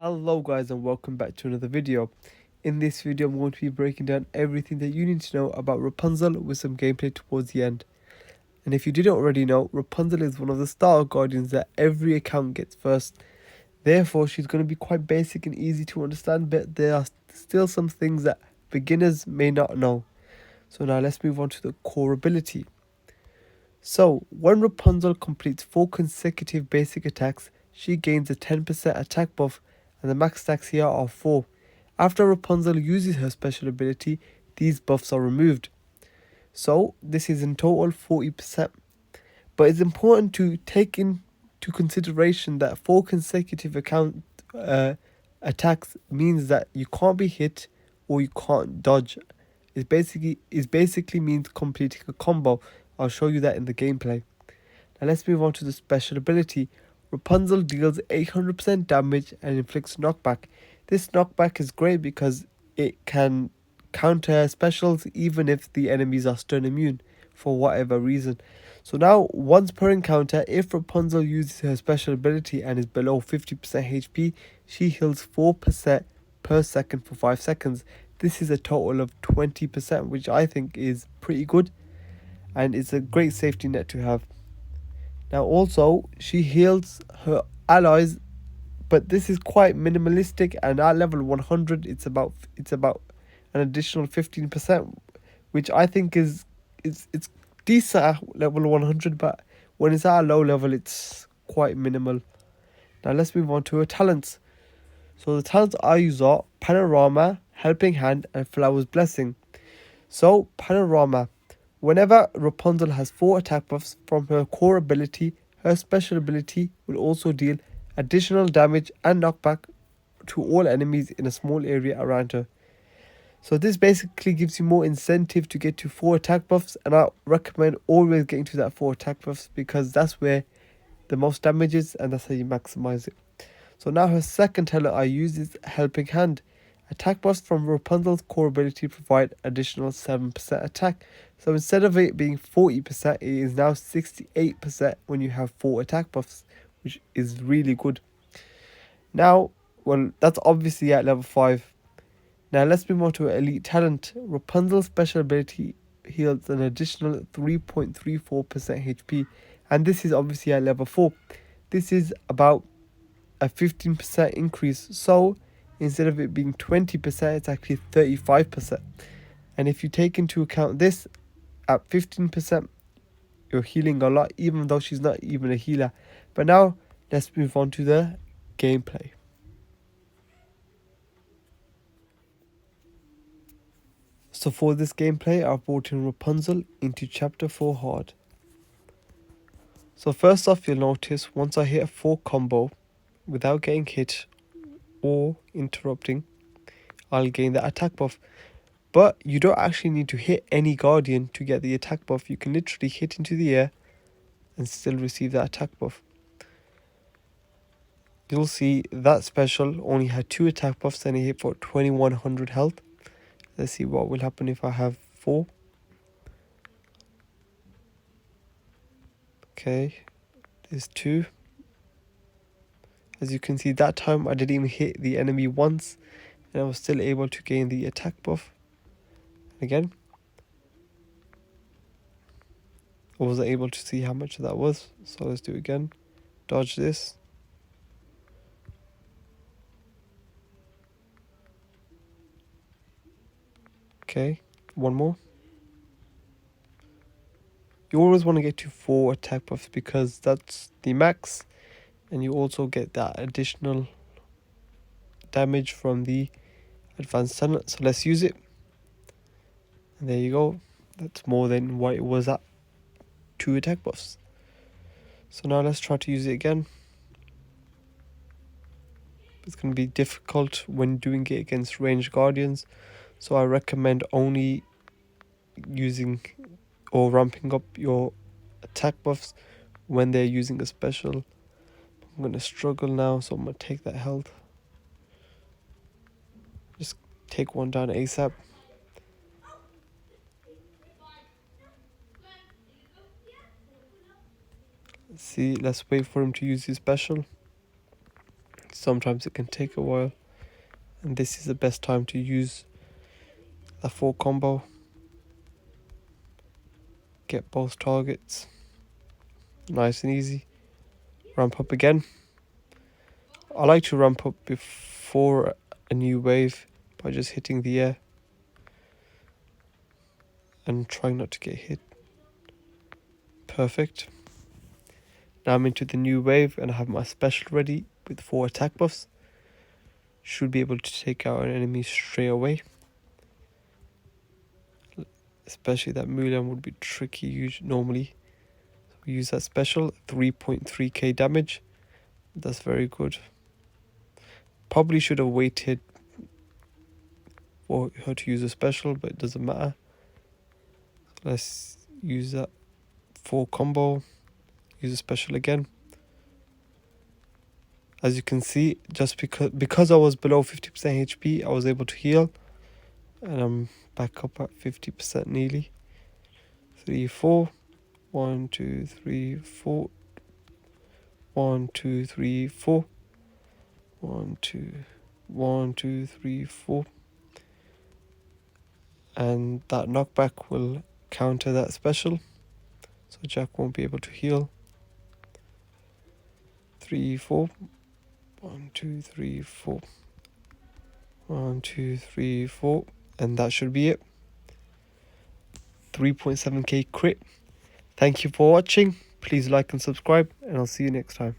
Hello guys and welcome back to another video. In this video I'm going to be breaking down everything that you need to know about Rapunzel with some gameplay towards the end. And if you didn't already know, Rapunzel is one of the starter guardians that every account gets first. Therefore she's going to be quite basic and easy to understand, but there are still some things that beginners may not know. So now let's move on to the core ability. So when Rapunzel completes 4 consecutive basic attacks, she gains a 10% attack buff and the max stacks here are 4. After Rapunzel uses her special ability, these buffs are removed. So this is in total 40%. But it's important to take into consideration that 4 consecutive attacks means that you can't be hit or you can't dodge. It basically means completing a combo. I'll show you that in the gameplay. Now let's move on to the special ability. Rapunzel deals 800% damage and inflicts knockback. This knockback is great because it can counter specials even if the enemies are stun immune for whatever reason. So now, once per encounter, if Rapunzel uses her special ability and is below 50% HP, she heals 4% per second for 5 seconds. This is a total of 20%, which I think is pretty good and it's a great safety net to have. Now also, she heals her allies, but this is quite minimalistic, and at level 100 it's about an additional 15%, which I think is it's decent at level 100, but when it's at a low level it's quite minimal. Now let's move on to her talents. So the talents I use are Panorama, Helping Hand and Flower's Blessing. So Panorama. Whenever Rapunzel has 4 attack buffs from her core ability, her special ability will also deal additional damage and knockback to all enemies in a small area around her. So this basically gives you more incentive to get to 4 attack buffs, and I recommend always getting to that 4 attack buffs because that's where the most damage is and that's how you maximize it. So now her second talent I use is Helping Hand. Attack buffs from Rapunzel's core ability provide additional 7% attack. So instead of it being 40%, it is now 68% when you have 4 attack buffs, which is really good. Now, well, that's obviously at level 5. Now let's move on to her elite talent. Rapunzel's special ability heals an additional 3.34% HP, and this is obviously at level 4. This is about a 15% increase, so instead of it being 20%, it's actually 35%. And if you take into account this, at 15%, you're healing a lot, even though she's not even a healer. But now, let's move on to the gameplay. So for this gameplay, I've brought in Rapunzel into Chapter 4 Hard. So first off, you'll notice once I hit a 4 combo, without getting hit or interrupting, I'll gain the attack buff. But you don't actually need to hit any guardian to get the attack buff. You can literally hit into the air and still receive that attack buff. You'll see that special only had 2 attack buffs and it hit for 2100 health. Let's see what will happen if I have 4. Okay, there's 2. As you can see, that time I didn't even hit the enemy once and I was still able to gain the attack buff. Again, I wasn't able to see how much that was, so let's do it again. Dodge this. Okay, one more. You always want to get to 4 attack buffs because that's the max, and you also get that additional damage from the advanced talent. So let's use it. And there you go. That's more than what it was at 2 attack buffs. So now let's try to use it again. It's going to be difficult when doing it against ranged guardians, so I recommend only using or ramping up your attack buffs when they're using a special. I'm going to struggle now, so I'm going to take that health. Just take one down ASAP. Let's see, let's wait for him to use his special. sometimes it can take a while, and this is the best time to use the 4 combo. Get both targets. Nice and easy. Ramp up again. I like to ramp up before a new wave by just hitting the air and trying not to get hit. Perfect. Now I'm into the new wave and I have my special ready with 4 attack buffs. Should be able to take out an enemy straight away. Especially that Mulan would be tricky normally. So we use that special, 3.3k damage. That's very good. Probably should have waited for her to use a special, but it doesn't matter. Let's use that 4 combo. Use a special again. As you can see, just because I was below 50% HP, I was able to heal. And I'm back up at 50% nearly. 3, 4. 1, 2, 3, 4. 1, 2, 3, 4. 1, 2, 1, 2, 3, 4. And that knockback will counter that special. So Jack won't be able to heal. 3, 4. 1, 2, 3, 4. 1, 2, 3, 4. And that should be it. 3.7k crit. Thank you for watching. Please like and subscribe, and I'll see you next time.